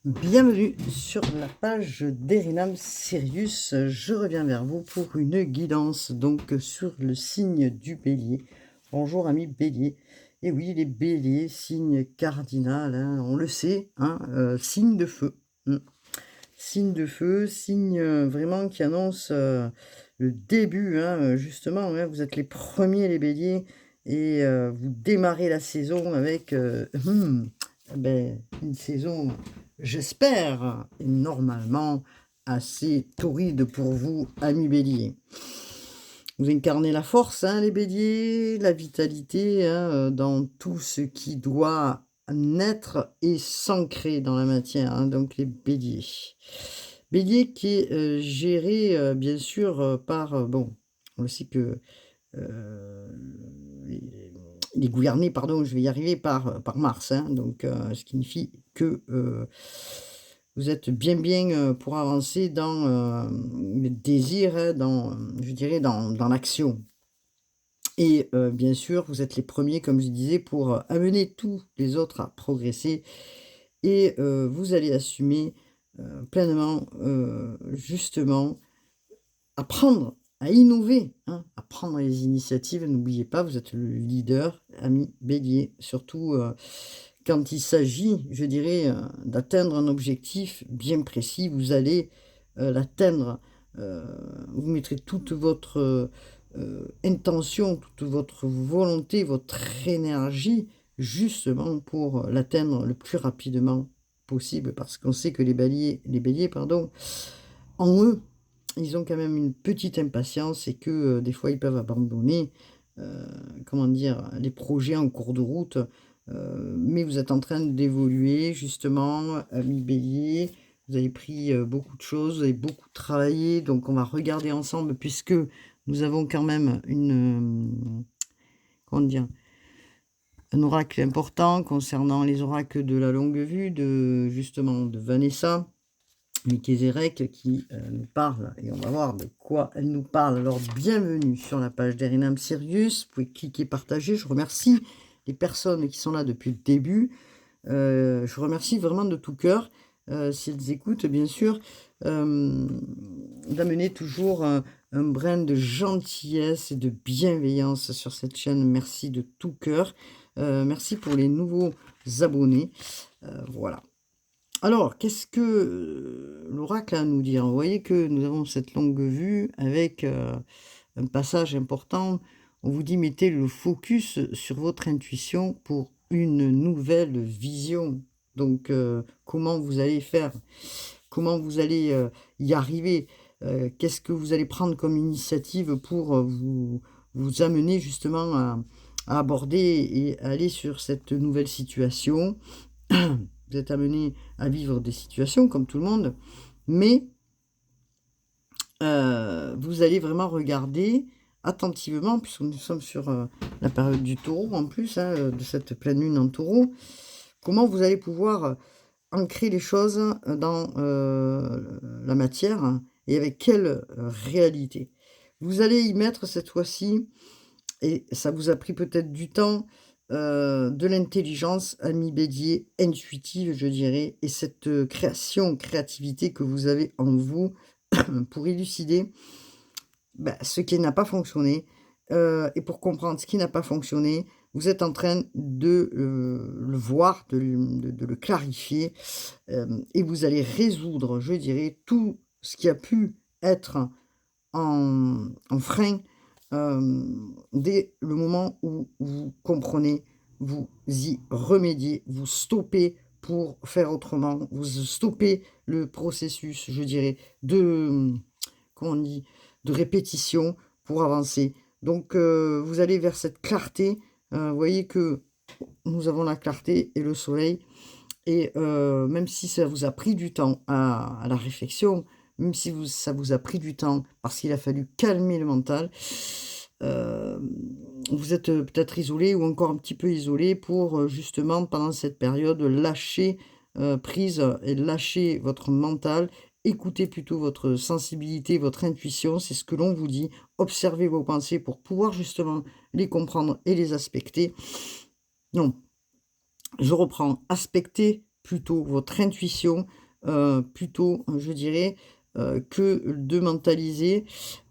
Bienvenue sur la page d'Erinam Sirius. Je reviens vers vous pour une guidance donc sur le signe du bélier. Bonjour amis bélier. Et oui, les béliers, signe cardinal, hein, on le sait, hein, signe de feu. Signe de feu, signe vraiment qui annonce le début, hein, justement, hein, vous êtes les premiers les béliers et vous démarrez la saison avec une saison, j'espère, normalement assez torride pour vous, amis béliers. Vous incarnez la force, hein, les béliers, la vitalité, hein, dans tout ce qui doit naître et s'ancrer dans la matière, hein, donc les béliers. Bélier qui est géré, bien sûr, par, bon, on le sait que euh, il est gouverné, pardon, je vais y arriver, par Mars, hein, donc ce qui signifie que vous êtes bien pour avancer dans le désir, hein, dans, je dirais, dans l'action. Et bien sûr, vous êtes les premiers, comme je disais, pour amener tous les autres à progresser. Et vous allez assumer pleinement, justement, apprendre à innover, hein, à prendre les initiatives. N'oubliez pas, vous êtes le leader, ami bélier, surtout quand il s'agit, je dirais, d'atteindre un objectif bien précis. Vous allez l'atteindre, vous mettrez toute votre intention, toute votre volonté, votre énergie, justement pour l'atteindre le plus rapidement possible, parce qu'on sait que les béliers, pardon, en eux, ils ont quand même une petite impatience et que des fois ils peuvent abandonner, comment dire, les projets en cours de route. Mais vous êtes en train d'évoluer justement, ami bélier. Vous avez pris beaucoup de choses, vous avez beaucoup travaillé, donc on va regarder ensemble puisque nous avons quand même comment dire, un oracle important concernant les oracles de la longue vue, justement de Vanessa Mikézérek qui nous parle, et on va voir de quoi elle nous parle. Alors, bienvenue sur la page d'Erinam Sirius. Vous pouvez cliquer, partager. Je remercie les personnes qui sont là depuis le début. Je remercie vraiment de tout cœur, si elles écoutent, bien sûr, d'amener toujours un brin de gentillesse et de bienveillance sur cette chaîne. Merci de tout cœur. Merci pour les nouveaux abonnés. Voilà. Alors, qu'est-ce que l'oracle a à nous dire? Vous voyez que nous avons cette longue vue avec un passage important. On vous dit, mettez le focus sur votre intuition pour une nouvelle vision. Donc, comment vous allez faire? Comment vous allez y arriver? Qu'est-ce que vous allez prendre comme initiative pour vous amener justement à aborder et aller sur cette nouvelle situation? Vous êtes amené à vivre des situations comme tout le monde, mais vous allez vraiment regarder attentivement, puisque nous sommes sur la période du taureau en plus, hein, de cette pleine lune en taureau, comment vous allez pouvoir ancrer les choses dans la matière, hein, et avec quelle réalité. Vous allez y mettre cette fois-ci, et ça vous a pris peut-être du temps, de l'intelligence, ami bélier, intuitive, je dirais, et cette créativité que vous avez en vous pour élucider ce qui n'a pas fonctionné, et pour comprendre ce qui n'a pas fonctionné. Vous êtes en train de le voir, de le clarifier, et vous allez résoudre, je dirais, tout ce qui a pu être en frein, dès le moment où vous comprenez, vous y remédiez, vous stoppez pour faire autrement, vous stoppez le processus, je dirais, comment on dit, de répétition pour avancer. Donc, vous allez vers cette clarté. Vous voyez que nous avons la clarté et le soleil. Et même si ça vous a pris du temps à la réflexion, même si ça vous a pris du temps parce qu'il a fallu calmer le mental, vous êtes peut-être isolé ou encore un petit peu isolé pour justement, pendant cette période, lâcher prise et lâcher votre mental. Écoutez plutôt votre sensibilité, votre intuition, c'est ce que l'on vous dit. Observez vos pensées pour pouvoir justement les comprendre et les aspecter. Non, je reprends, aspecter plutôt votre intuition, plutôt, je dirais, que de mentaliser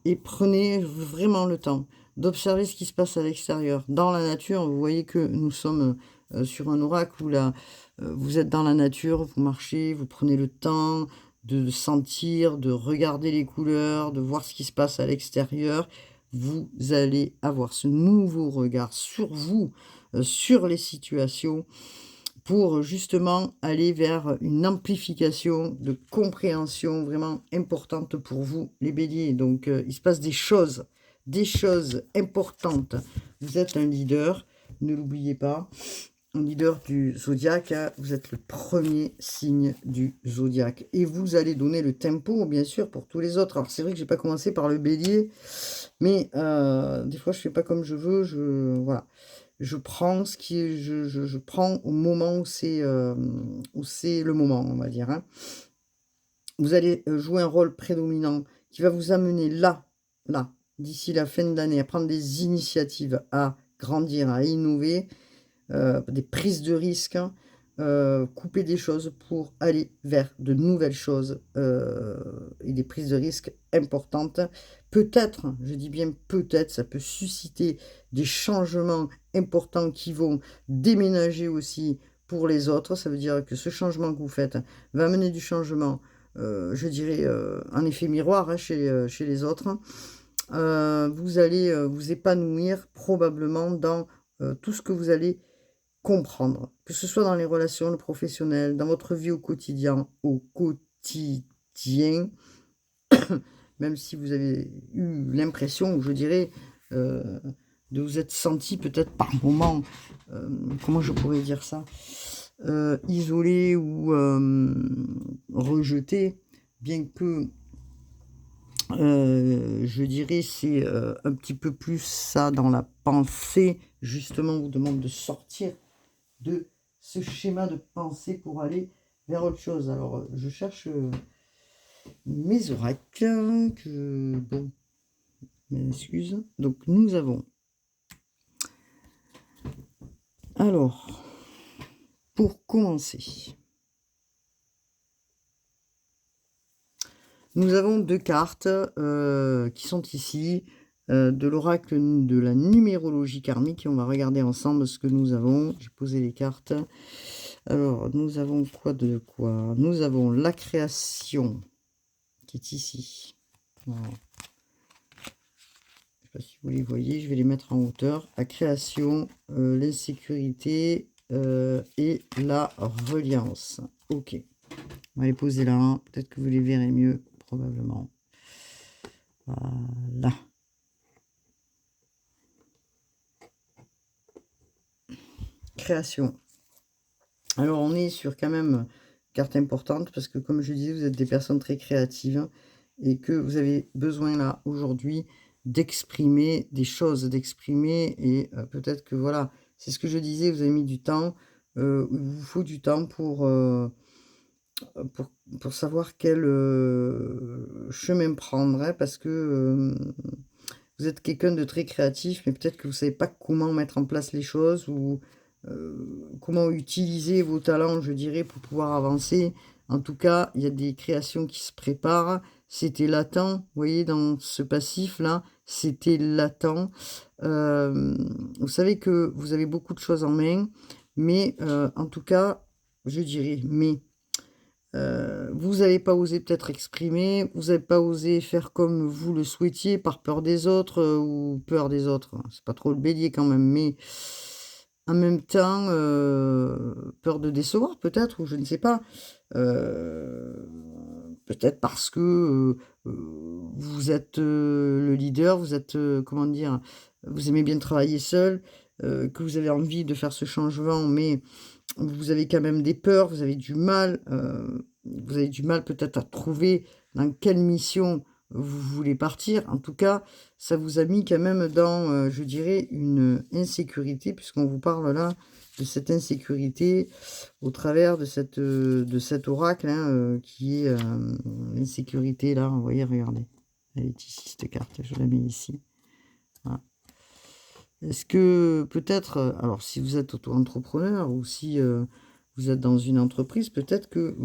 et prenez vraiment le temps d'observer ce qui se passe à l'extérieur. Dans la nature, vous voyez que nous sommes, sur un oracle où là, vous êtes dans la nature, vous marchez, vous prenez le temps de sentir, de regarder les couleurs, de voir ce qui se passe à l'extérieur. Vous allez avoir ce nouveau regard sur vous, sur les situations pour justement aller vers une amplification de compréhension vraiment importante pour vous, les béliers. Donc, il se passe des choses importantes. Vous êtes un leader, ne l'oubliez pas, un leader du zodiaque, hein, vous êtes le premier signe du zodiaque. Et vous allez donner le tempo, bien sûr, pour tous les autres. Alors, c'est vrai que j'ai pas commencé par le bélier, mais des fois, je fais pas comme je veux, voilà. Je prends ce qui est je prends au moment où c'est le moment, on va dire, hein. Vous allez, jouer un rôle prédominant qui va vous amener là, d'ici la fin de l'année, à prendre des initiatives, à grandir, à innover, des prises de risques, hein, couper des choses pour aller vers de nouvelles choses, et des prises de risques importantes. Peut-être, je dis bien peut-être, ça peut susciter des changements importants qui vont déménager aussi pour les autres. Ça veut dire que ce changement que vous faites va amener du changement, je dirais, un effet miroir, hein, chez les autres. Vous allez, vous épanouir probablement dans, tout ce que vous allez comprendre, que ce soit dans les relations, le professionnel, dans votre vie au quotidien, même si vous avez eu l'impression, ou je dirais, de vous être senti peut-être par moments, comment je pourrais dire ça? Isolé ou rejeté, bien que, je dirais, c'est, un petit peu plus ça dans la pensée, justement, on vous demande de sortir de ce schéma de pensée pour aller vers autre chose. Alors, je cherche mes oracles, bon, mes excuses. Donc, nous avons... Alors, pour commencer, nous avons 2 cartes qui sont ici, de l'oracle de la numérologie karmique, et on va regarder ensemble ce que nous avons. J'ai posé les cartes. Alors, nous avons quoi de quoi? Nous avons la création qui est ici. Voilà. Je ne sais pas si vous les voyez, je vais les mettre en hauteur. La création, l'insécurité et la reliance. Ok. On va les poser là. Peut-être que vous les verrez mieux, probablement. Voilà. Création. Alors, on est sur quand même carte importante parce que, comme je disais, vous êtes des personnes très créatives et que vous avez besoin là, aujourd'hui, d'exprimer des choses, d'exprimer et peut-être que, voilà, c'est ce que je disais, vous avez mis du temps, il vous faut du temps pour savoir quel, chemin prendre, hein, parce que, vous êtes quelqu'un de très créatif, mais peut-être que vous ne savez pas comment mettre en place les choses ou, comment utiliser vos talents, je dirais, pour pouvoir avancer. En tout cas, il y a des créations qui se préparent. C'était latent, vous voyez, dans ce passif-là, c'était latent. Vous savez que vous avez beaucoup de choses en main, mais, en tout cas, je dirais, mais vous n'avez pas osé peut-être exprimer, vous n'avez pas osé faire comme vous le souhaitiez par peur des autres, ou peur des autres, hein, c'est pas trop le bélier quand même, mais en même temps, peur de décevoir peut-être, ou je ne sais pas. Peut-être parce que, vous êtes, le leader, vous êtes, comment dire? Vous aimez bien travailler seul, que vous avez envie de faire ce changement, mais vous avez quand même des peurs, vous avez du mal peut-être à trouver dans quelle mission vous voulez partir. En tout cas, ça vous a mis quand même dans, je dirais, une insécurité, puisqu'on vous parle là de cette insécurité au travers de cet oracle, hein, qui est, l'insécurité là, vous voyez, regardez. Elle est ici cette carte, je la mets ici. Voilà. Est-ce que peut-être, alors si vous êtes auto-entrepreneur ou si, vous êtes dans une entreprise, peut-être que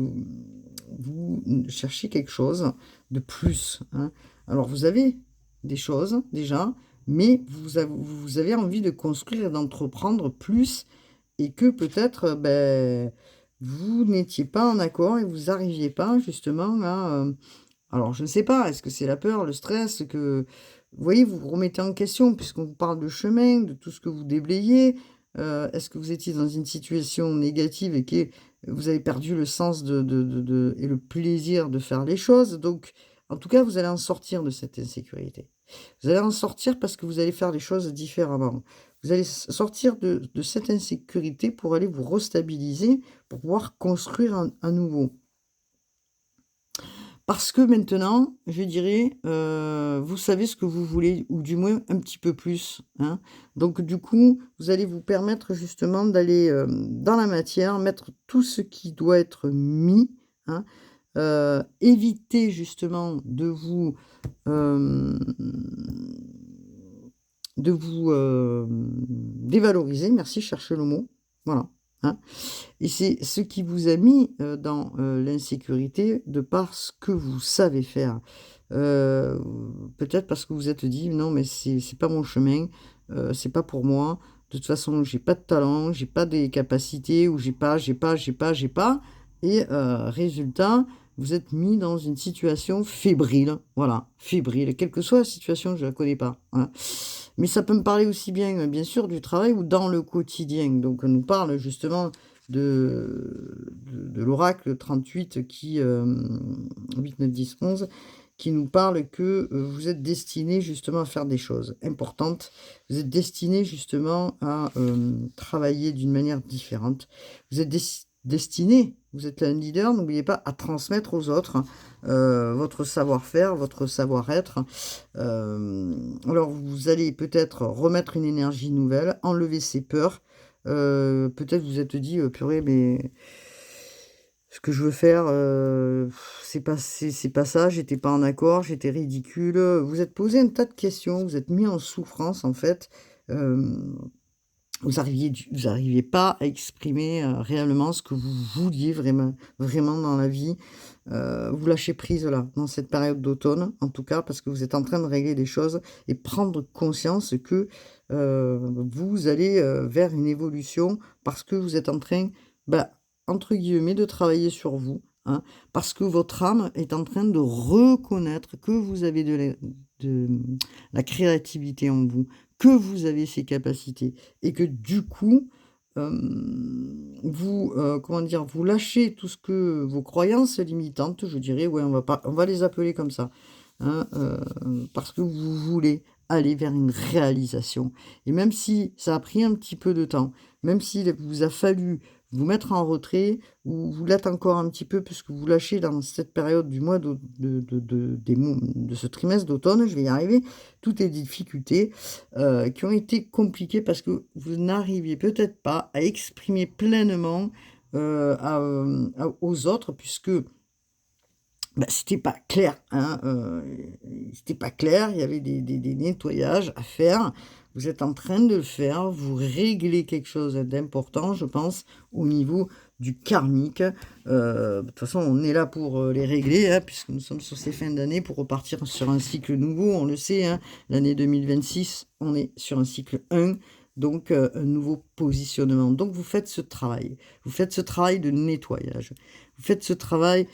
vous cherchez quelque chose de plus, hein. Alors vous avez des choses déjà, mais vous avez envie de construire et d'entreprendre plus et que peut-être, vous n'étiez pas en accord et vous arriviez pas justement à, alors je ne sais pas, est-ce que c'est la peur, le stress que vous voyez, vous vous remettez en question puisqu'on vous parle de chemin, de tout ce que vous déblayez. Est-ce que vous étiez dans une situation négative et que vous avez perdu le sens de et le plaisir de faire les choses? Donc en tout cas, vous allez en sortir de cette insécurité. Vous allez en sortir parce que vous allez faire les choses différemment. Vous allez sortir de cette insécurité pour aller vous restabiliser, pour pouvoir construire à nouveau. Parce que maintenant, je dirais, vous savez ce que vous voulez ou du moins un petit peu plus, hein. Donc du coup, vous allez vous permettre justement d'aller, dans la matière, mettre tout ce qui doit être mis, hein. Éviter justement hem, de vous, dévaloriser, merci, je cherchais le mot, voilà, hein. Et c'est ce qui vous a mis, dans, l'insécurité de par ce que vous savez faire. Heu, Peut-être parce que vous êtes dit: «Non mais c'est pas mon chemin, c'est pas pour moi. De toute façon, j'ai pas de talent, j'ai pas des capacités ou j'ai pas» et résultat, vous êtes mis dans une situation fébrile, voilà, fébrile. Quelle que soit la situation, je la connais pas, hein. Mais ça peut me parler aussi bien, bien sûr, du travail ou dans le quotidien. Donc on nous parle justement de l'oracle 38 qui, 8, 9, 10, 11, qui nous parle que, vous êtes destiné justement à faire des choses importantes. Vous êtes destiné justement à, travailler d'une manière différente. Vous êtes destiné, vous êtes un leader, n'oubliez pas, à transmettre aux autres, votre savoir-faire, votre savoir-être. Alors vous allez peut-être remettre une énergie nouvelle, enlever ses peurs. Peut-être vous êtes dit: «Purée, mais ce que je veux faire, c'est pas ça, j'étais pas en accord, j'étais ridicule», vous êtes posé un tas de questions, vous êtes mis en souffrance en fait. Hem, vous arriviez pas à exprimer, réellement ce que vous vouliez vraiment dans la vie. Vous lâchez prise là, dans cette période d'automne, en tout cas, parce que vous êtes en train de régler des choses et prendre conscience que, vous allez, vers une évolution parce que vous êtes en train, bah, entre guillemets, «de travailler sur vous», hein. Parce que votre âme est en train de reconnaître que vous avez la créativité en vous, que vous avez ces capacités et que du coup, vous, comment dire? Vous lâchez tout ce que vos croyances limitantes, je dirais, ouais, on va les appeler comme ça, hein, parce que vous voulez aller vers une réalisation et même si ça a pris un petit peu de temps, même s'il vous a fallu vous mettre en retrait ou vous l'êtes encore un petit peu puisque vous lâchez dans cette période du mois de ce trimestre d'automne, je vais y arriver, toutes les difficultés, qui ont été compliquées parce que vous n'arriviez peut-être pas à exprimer pleinement, aux autres puisque, bah, c'était pas clair, hein, c'était pas clair, il y avait des nettoyages à faire. Vous êtes en train de le faire, vous réglez quelque chose d'important, je pense, au niveau du karmique. De toute façon, on est là pour, les régler, hein, puisque nous sommes sur ces fins d'année pour repartir sur un cycle nouveau, on le sait, hein. L'année 2026, on est sur un cycle 1, donc un nouveau positionnement. Donc vous faites ce travail. Vous faites ce travail de nettoyage. Vous faites ce travail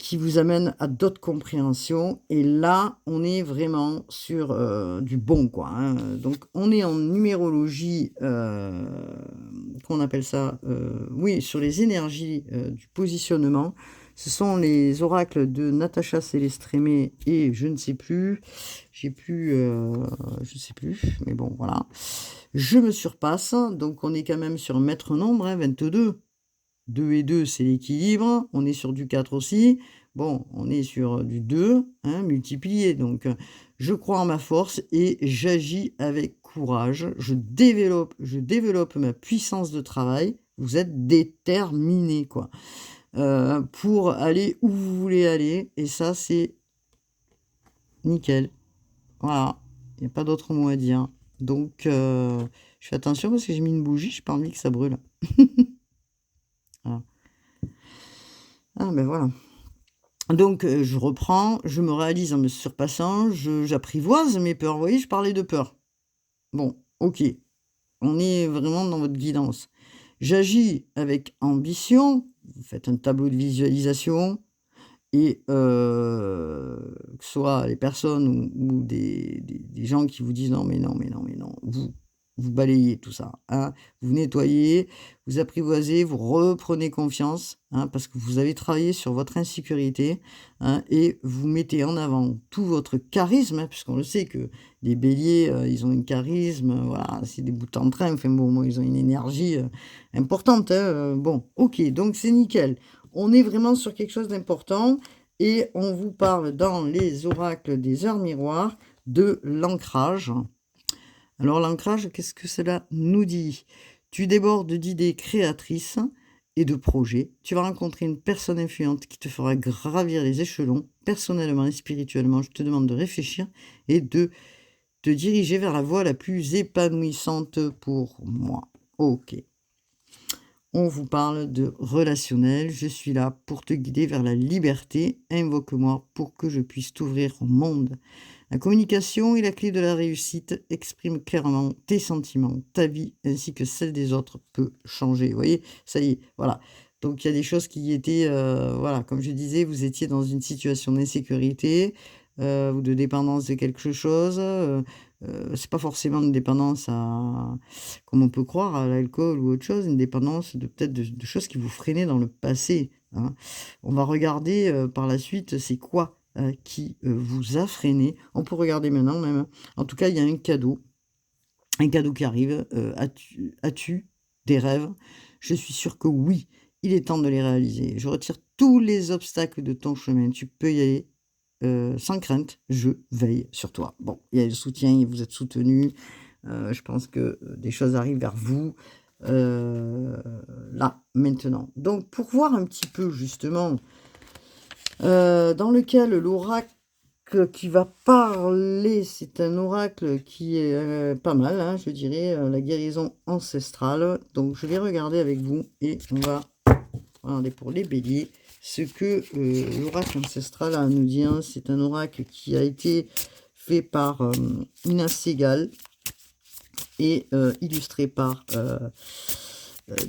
qui vous amène à d'autres compréhensions et là, on est vraiment sur, du bon quoi, hein, donc on est en numérologie, qu'on appelle ça? Oui, sur les énergies, du positionnement. Ce sont les oracles de Natacha Célestrémé et je ne sais plus, j'ai plus, je sais plus, mais bon voilà. Je me surpasse, donc on est quand même sur un maître nombre, hein, 22. 2 et 2, c'est l'équilibre. On est sur du 4 aussi. Bon, on est sur du 2, hein, multiplié. Donc, je crois en ma force et j'agis avec courage. Je développe ma puissance de travail. Vous êtes déterminés, quoi, pour aller où vous voulez aller. Et ça, c'est nickel. Voilà. Il n'y a pas d'autre mot à dire. Donc, je fais attention parce que j'ai mis une bougie. Je n'ai pas envie que ça brûle. Voilà. Ah ben voilà. Donc je reprends, je me réalise en me surpassant, j'apprivoise mes peurs. Vous voyez, je parlais de peur. Bon, OK, on est vraiment dans votre guidance. J'agis avec ambition, vous faites un tableau de visualisation et que ce soit les personnes ou des gens qui vous disent: «Non, mais non, mais non, mais non», vous balayez tout ça, hein. Vous nettoyez, vous apprivoisez, vous reprenez confiance, hein, parce que vous avez travaillé sur votre insécurité, hein, et vous mettez en avant tout votre charisme, hein, puisqu'on le sait que les béliers, ils ont un charisme, voilà, c'est des bouts en train, enfin bon, moi, ils ont une énergie, importante, hein, bon, OK, donc c'est nickel. On est vraiment sur quelque chose d'important et on vous parle dans les oracles des heures miroirs de l'ancrage. Alors l'ancrage, qu'est-ce que cela nous dit? Tu débordes d'idées créatrices et de projets. Tu vas rencontrer une personne influente qui te fera gravir les échelons, personnellement et spirituellement. Je te demande de réfléchir et de te diriger vers la voie la plus épanouissante pour moi. OK. On vous parle de relationnel. Je suis là pour te guider vers la liberté. Invoque-moi pour que je puisse t'ouvrir au monde. La communication est la clé de la réussite. Exprime clairement tes sentiments, ta vie ainsi que celle des autres peut changer. Vous voyez, ça y est, voilà. Donc il y a des choses qui étaient, voilà, comme je disais, vous étiez dans une situation d'insécurité ou de dépendance de quelque chose. C'est pas forcément une dépendance à, comme on peut croire, à l'alcool ou autre chose, une dépendance de peut-être de choses qui vous freinaient dans le passé, hein. On va regarder par la suite, c'est quoi qui vous a freiné. On peut regarder maintenant même, hein. En tout cas, il y a un cadeau qui arrive. As-tu des rêves? Je suis sûre que oui, il est temps de les réaliser. Je retire tous les obstacles de ton chemin. Tu peux y aller sans crainte, je veille sur toi. Bon, il y a le soutien, vous êtes soutenu. Je pense que des choses arrivent vers vous là, maintenant. Donc, pour voir un petit peu justement dans lequel l'oracle qui va parler, c'est un oracle qui est pas mal, hein, je dirais, la guérison ancestrale. Donc, je vais regarder avec vous et on va regarder pour les béliers ce que l'oracle ancestral a à nous dire. C'est un oracle qui a été fait par Ina Segal et illustré par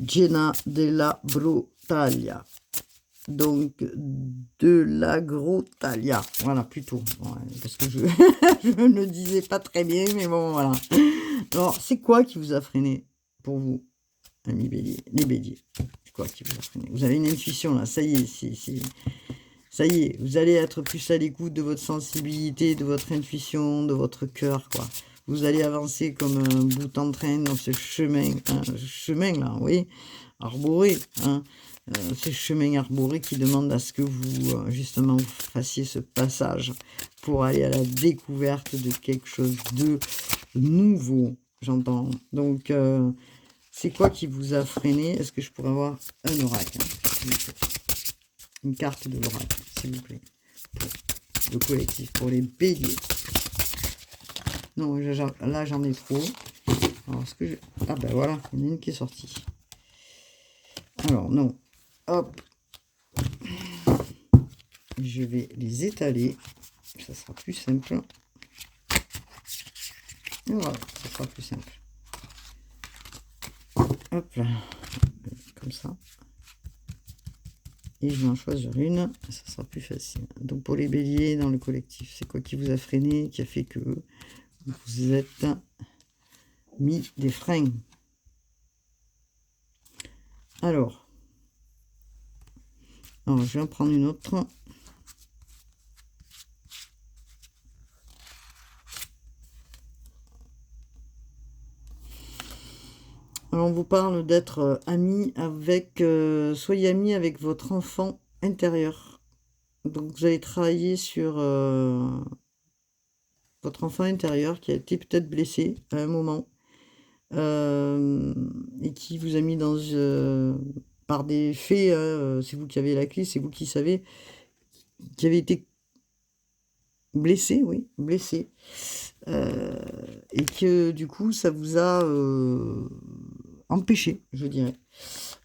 Jenna della Brutaglia. Donc, de l'agrotalia. Voilà, plutôt. Ouais, parce que je ne le disais pas très bien, mais bon, voilà. Alors, c'est quoi qui vous a freiné pour vous, amis béliers? Les béliers. C'est quoi qui vous a freiné? Vous avez une intuition, là. Ça y est, ça y est. Vous allez être plus à l'écoute de votre sensibilité, de votre intuition, de votre cœur, quoi. Vous allez avancer comme un bout en train dans ce chemin, là, oui, arboré, hein. Ce chemin arboré qui demande à ce que vous, justement, vous fassiez ce passage pour aller à la découverte de quelque chose de nouveau, j'entends. Donc, c'est quoi qui vous a freiné? Est-ce que je pourrais avoir un oracle, hein, une carte de l'oracle, s'il vous plaît, pour le collectif, pour les béliers. Non, là, j'en ai trop. Alors, est-ce que je... Ah ben voilà, il y en a une qui est sortie. Alors, non. Hop, je vais les étaler, ça sera plus simple. Et voilà, ça sera plus simple. Hop là, comme ça. Et je vais en choisir une, ça sera plus facile. Donc pour les béliers dans le collectif, c'est quoi qui vous a freiné, qui a fait que vous êtes mis des freins? Alors, je vais en prendre une autre. Alors, on vous parle d'être ami avec, soyez ami avec votre enfant intérieur. Donc, vous allez travailler sur votre enfant intérieur qui a été peut-être blessé à un moment et qui vous a mis dans par des faits, c'est vous qui avez la clé, c'est vous qui savez, qui avait été blessé, oui, blessé, et que du coup ça vous a empêché, je dirais,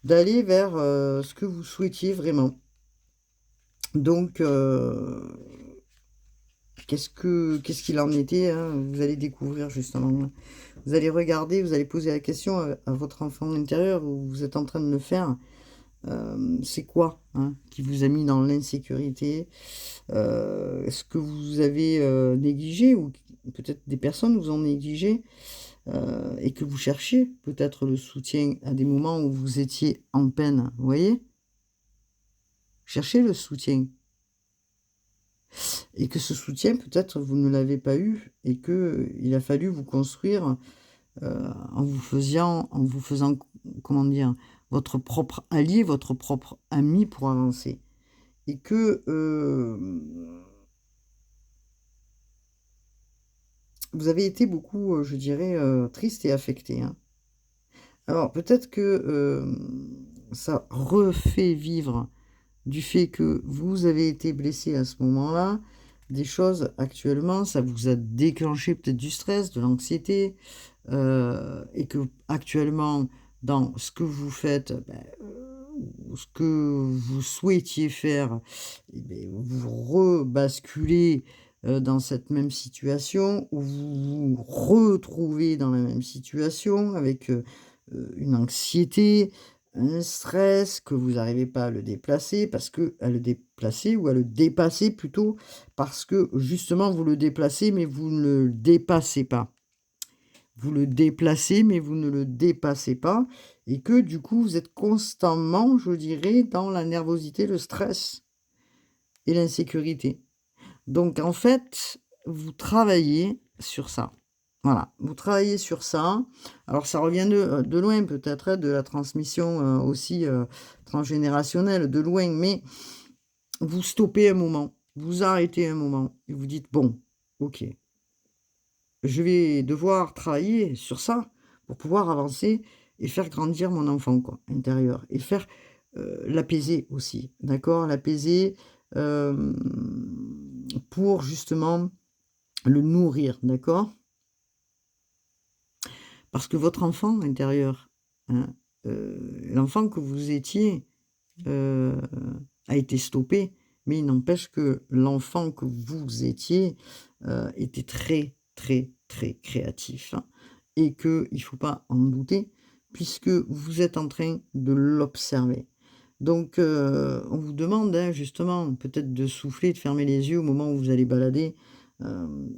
d'aller vers ce que vous souhaitiez vraiment. Donc, qu'est-ce qu'il en était, hein? Vous allez découvrir justement. Vous allez regarder, vous allez poser la question à votre enfant intérieur, ou vous êtes en train de le faire. C'est quoi, hein, qui vous a mis dans l'insécurité? Est-ce que vous avez négligé, ou peut-être des personnes vous ont négligé, et que vous cherchiez peut-être le soutien à des moments où vous étiez en peine, vous voyez? Cherchez le soutien. Et que ce soutien, peut-être, vous ne l'avez pas eu, et que il a fallu vous construire en vous faisant, comment dire, votre propre allié, votre propre ami pour avancer. Et que vous avez été beaucoup, je dirais, triste et affecté, hein. Alors peut-être que ça refait vivre du fait que vous avez été blessé à ce moment-là, des choses actuellement, ça vous a déclenché peut-être du stress, de l'anxiété, et que actuellement, dans ce que vous faites, ou ce que vous souhaitiez faire, eh beh, vous rebasculez dans cette même situation, ou vous vous retrouvez dans la même situation avec une anxiété, un stress, que vous n'arrivez pas à le déplacer, parce que à le déplacer, ou à le dépasser plutôt, parce que justement vous le déplacez, mais vous ne le dépassez pas. Vous le déplacez, mais vous ne le dépassez pas, et que du coup vous êtes constamment, je dirais, dans la nervosité, le stress et l'insécurité. Donc en fait, vous travaillez sur ça. Voilà, vous travaillez sur ça. Alors ça revient de loin peut-être, hein, de la transmission, aussi, transgénérationnelle, de loin, mais vous stoppez un moment, vous arrêtez un moment et vous dites: «Bon, OK, je vais devoir travailler sur ça pour pouvoir avancer et faire grandir mon enfant, quoi, intérieur, et faire, l'apaiser aussi, d'accord? L'apaiser, hem, pour justement le nourrir, d'accord? Parce que votre enfant intérieur, hein, l'enfant que vous étiez, heu, a été stoppé, mais il n'empêche que l'enfant que vous étiez, était très, très, très créatif, hein, et qu'il ne faut pas en douter, puisque vous êtes en train de l'observer. Donc, on vous demande, hein, justement, peut-être de souffler, de fermer les yeux au moment où vous allez balader,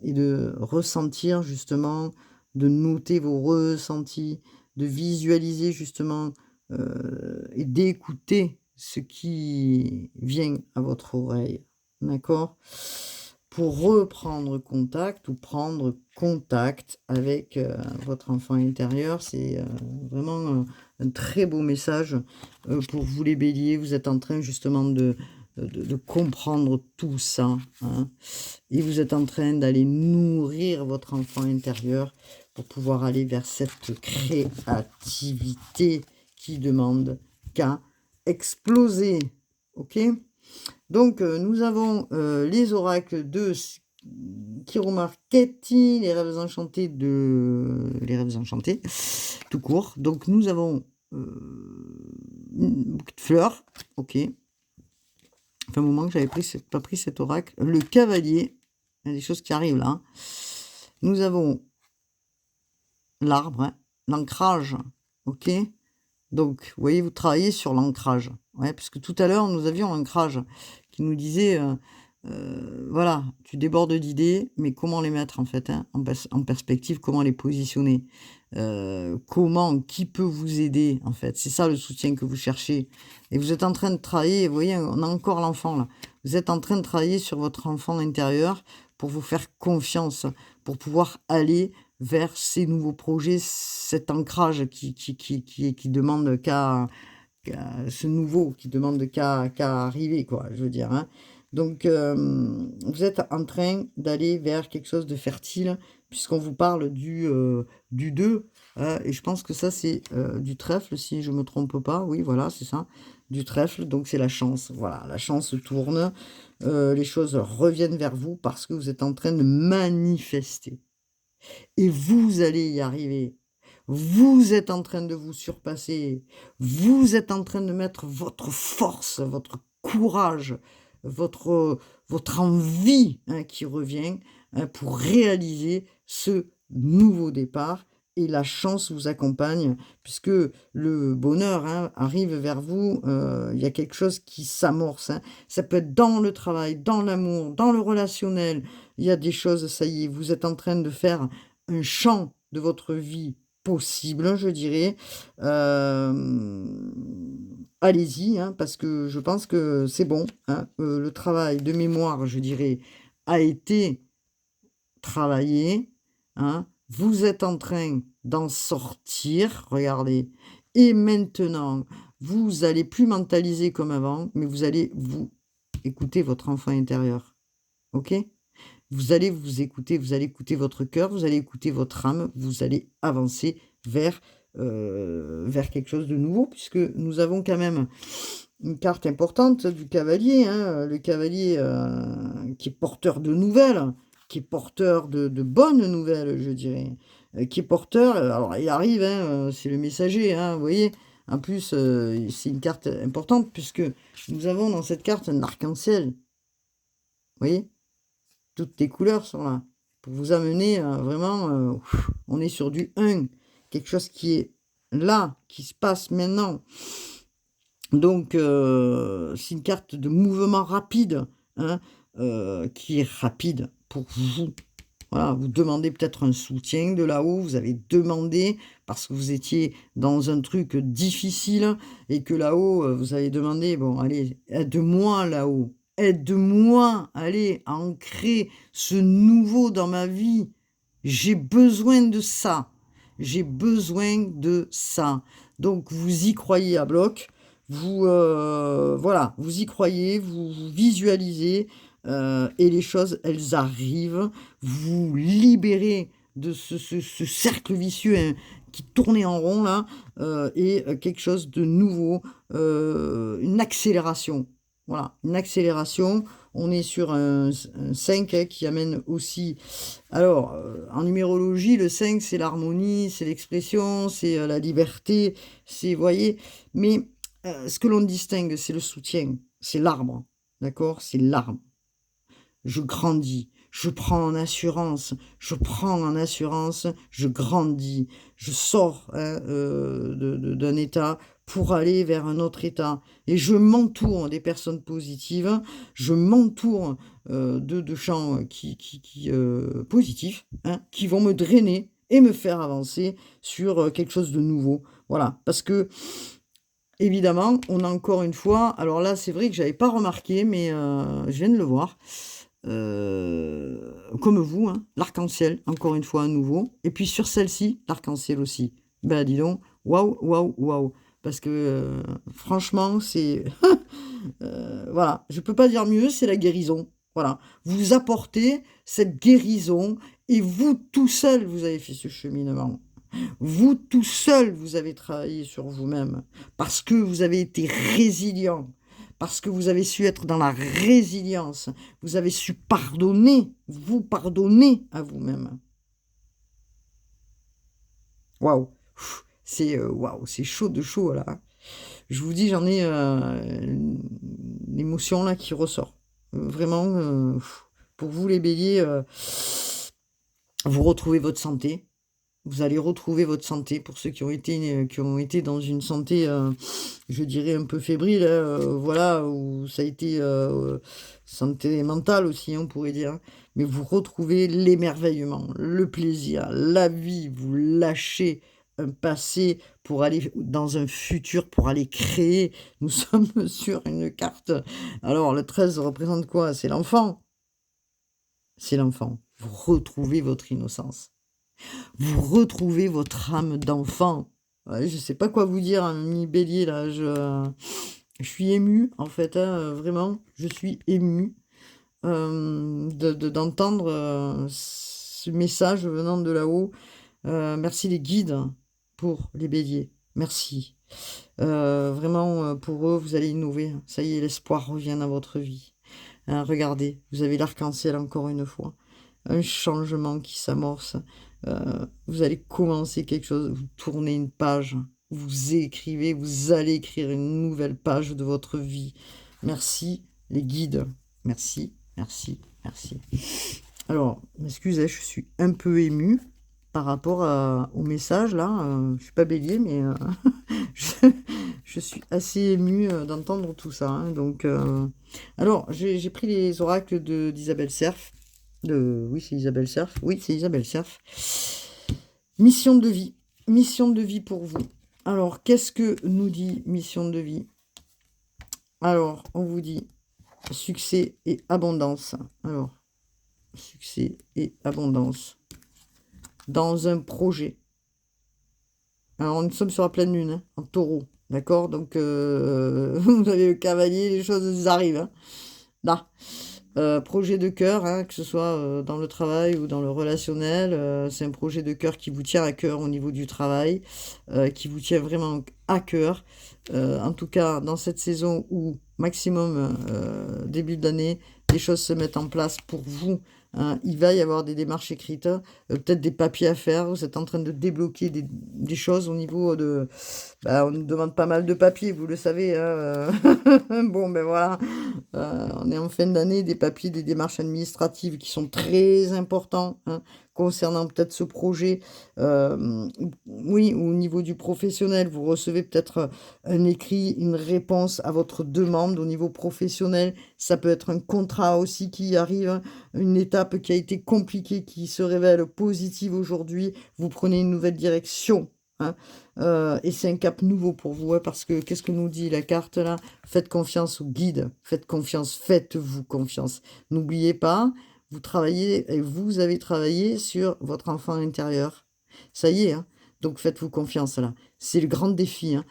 et de ressentir justement, de noter vos ressentis, de visualiser justement, et d'écouter ce qui vient à votre oreille, d'accord? Pour reprendre contact, ou prendre contact avec, votre enfant intérieur. C'est, vraiment, un très beau message, pour vous les béliers. Vous êtes en train justement de comprendre tout ça, hein, et vous êtes en train d'aller nourrir votre enfant intérieur pour pouvoir aller vers cette créativité qui demande qu'à exploser. OK? Donc, nous avons les oracles de Kiro Marchetti, les rêves enchantés, tout court. Donc, nous avons une bouquet de fleurs. OK. Ça fait un moment que j'avais pas pris cet oracle. Le cavalier. Il y a des choses qui arrivent là, hein. Nous avons l'arbre, hein, l'ancrage. OK. Donc, vous voyez, vous travaillez sur l'ancrage. Ouais, parce que tout à l'heure, nous avions l'ancrage qui nous disait, voilà, tu débordes d'idées, mais comment les mettre en fait, hein, en perspective, comment les positionner? Qui peut vous aider en fait? C'est ça le soutien que vous cherchez, et vous êtes en train de travailler, vous voyez, on a encore l'enfant là. Vous êtes en train de travailler sur votre enfant intérieur pour vous faire confiance, pour pouvoir aller vers ces nouveaux projets, cet ancrage qui demande ce nouveau, qui demande qu'à arriver, quoi, je veux dire, hein. Donc, vous êtes en train d'aller vers quelque chose de fertile, puisqu'on vous parle du 2, et je pense que ça, c'est du trèfle, si je me trompe pas. Oui, voilà, c'est ça, du trèfle, donc c'est la chance. Voilà, la chance tourne, les choses reviennent vers vous parce que vous êtes en train de manifester, et vous allez y arriver. Vous êtes en train de vous surpasser. Vous êtes en train de mettre votre force, votre courage, votre envie qui revient pour réaliser ce nouveau départ. Et la chance vous accompagne, puisque le bonheur arrive vers vous. Il y a quelque chose qui s'amorce. Ça peut être dans le travail, dans l'amour, dans le relationnel. Il y a des choses, ça y est, vous êtes en train de faire un champ de votre vie possible, je dirais. Allez-y, parce que je pense que c'est bon. Le travail de mémoire, je dirais, a été travaillé. Vous êtes en train d'en sortir, regardez. Et maintenant, vous allez plus mentaliser comme avant, mais vous allez vous écouter votre enfant intérieur. OK? Vous allez vous écouter, vous allez écouter votre cœur, vous allez écouter votre âme, vous allez avancer vers quelque chose de nouveau, puisque nous avons quand même une carte importante du cavalier, le cavalier qui est porteur de nouvelles, qui est porteur de bonnes nouvelles, je dirais, qui est porteur, alors il arrive, c'est le messager, vous voyez, en plus c'est une carte importante, puisque nous avons dans cette carte un arc-en-ciel, vous voyez, toutes les couleurs sont là, pour vous amener vraiment, on est sur du 1, quelque chose qui est là, qui se passe maintenant. Donc, c'est une carte de mouvement rapide, qui est rapide pour vous. Voilà, vous demandez peut-être un soutien de là-haut, vous avez demandé parce que vous étiez dans un truc difficile et que là-haut, vous avez demandé, bon, allez, aide-moi là-haut, aide-moi, allez, à ancrer ce nouveau dans ma vie. J'ai besoin de ça. J'ai besoin de ça. Donc, vous y croyez à bloc. Vous, voilà, vous y croyez, vous visualisez, et les choses, elles arrivent. Vous libérez de ce cercle vicieux qui tournait en rond, là, et quelque chose de nouveau, une accélération. Voilà, une accélération. On est sur un 5 qui amène aussi... Alors, en numérologie, le 5, c'est l'harmonie, c'est l'expression, c'est la liberté, c'est, vous voyez, mais ce que l'on distingue, c'est le soutien, c'est l'arbre, d'accord? C'est l'arbre. Je grandis, je prends en assurance, je grandis, je sors d'un état pour aller vers un autre état. Et je m'entoure des personnes positives, je m'entoure de gens positifs, qui vont me drainer et me faire avancer sur quelque chose de nouveau. Voilà, parce que évidemment, on a encore une fois, alors là, c'est vrai que j'avais pas remarqué, mais je viens de le voir, comme vous, l'arc-en-ciel, encore une fois, à nouveau. Et puis sur celle-ci, l'arc-en-ciel aussi. Ben dis donc, waouh, waouh, waouh. Parce que franchement, c'est... voilà, je peux pas dire mieux, c'est la guérison. Voilà, vous apportez cette guérison et vous tout seul, vous avez fait ce cheminement. Vous tout seul, vous avez travaillé sur vous-même parce que vous avez été résilient, parce que vous avez su être dans la résilience, vous avez su pardonner, vous pardonner à vous-même. Waouh, waouh, c'est chaud de chaud là. Je vous dis, j'en ai une émotion là qui ressort. Vraiment, pour vous les béliers, vous retrouvez votre santé. Vous allez retrouver votre santé pour ceux qui ont été dans une santé, je dirais un peu fébrile, voilà, où ça a été santé mentale aussi, on pourrait dire. Mais vous retrouvez l'émerveillement, le plaisir, la vie, vous lâchez un passé pour aller dans un futur, pour aller créer. Nous sommes sur une carte. Alors, le 13 représente quoi? C'est l'enfant. C'est l'enfant. Vous retrouvez votre innocence. Vous retrouvez votre âme d'enfant. Ouais, je sais pas quoi vous dire, ami bélier, là. Je suis émue, en fait, vraiment. Je suis émue d'entendre ce message venant de là-haut. Merci les guides pour les béliers. Merci. Vraiment, pour eux, vous allez innover. Ça y est, l'espoir revient dans votre vie. Regardez, vous avez l'arc-en-ciel encore une fois. Un changement qui s'amorce. Vous allez commencer quelque chose, vous tournez une page, vous écrivez, vous allez écrire une nouvelle page de votre vie. Merci les guides. Merci, merci, merci. Alors, excusez, je suis un peu émue par rapport au message là. Je suis pas bélier, mais je, je suis assez émue d'entendre tout ça, hein. Donc, alors, j'ai pris les oracles d'Isabelle Serf. Oui, c'est Isabelle Serf. Oui, c'est Isabelle Serf. Mission de vie. Mission de vie pour vous. Alors, qu'est-ce que nous dit mission de vie? Alors, on vous dit succès et abondance. Alors, succès et abondance dans un projet. Alors, nous sommes sur la pleine lune, hein, en taureau. D'accord? Donc, vous avez le cavalier, les choses arrivent, hein. Là. Projet de cœur, hein, que ce soit dans le travail ou dans le relationnel, c'est un projet de cœur qui vous tient à cœur au niveau du travail, qui vous tient vraiment à cœur. En tout cas, dans cette saison où maximum début d'année, les choses se mettent en place pour vous, hein, il va y avoir des démarches écrites, peut-être des papiers à faire. Vous êtes en train de débloquer des choses au niveau de... on nous demande pas mal de papiers, vous le savez, hein. Bon, ben voilà. On est en fin d'année, des papiers, des démarches administratives qui sont très importants, hein, concernant peut-être ce projet. Oui, au niveau du professionnel, vous recevez peut-être un écrit, une réponse à votre demande au niveau professionnel. Ça peut être un contrat aussi qui arrive, une étape qui a été compliquée, qui se révèle positive aujourd'hui. Vous prenez une nouvelle direction, hein. Et c'est un cap nouveau pour vous, hein, parce que qu'est-ce que nous dit la carte là? Faites confiance au guide, faites confiance, faites-vous confiance. N'oubliez pas, vous travaillez et vous avez travaillé sur votre enfant intérieur. Ça y est, hein, donc faites-vous confiance là. C'est le grand défi, hein,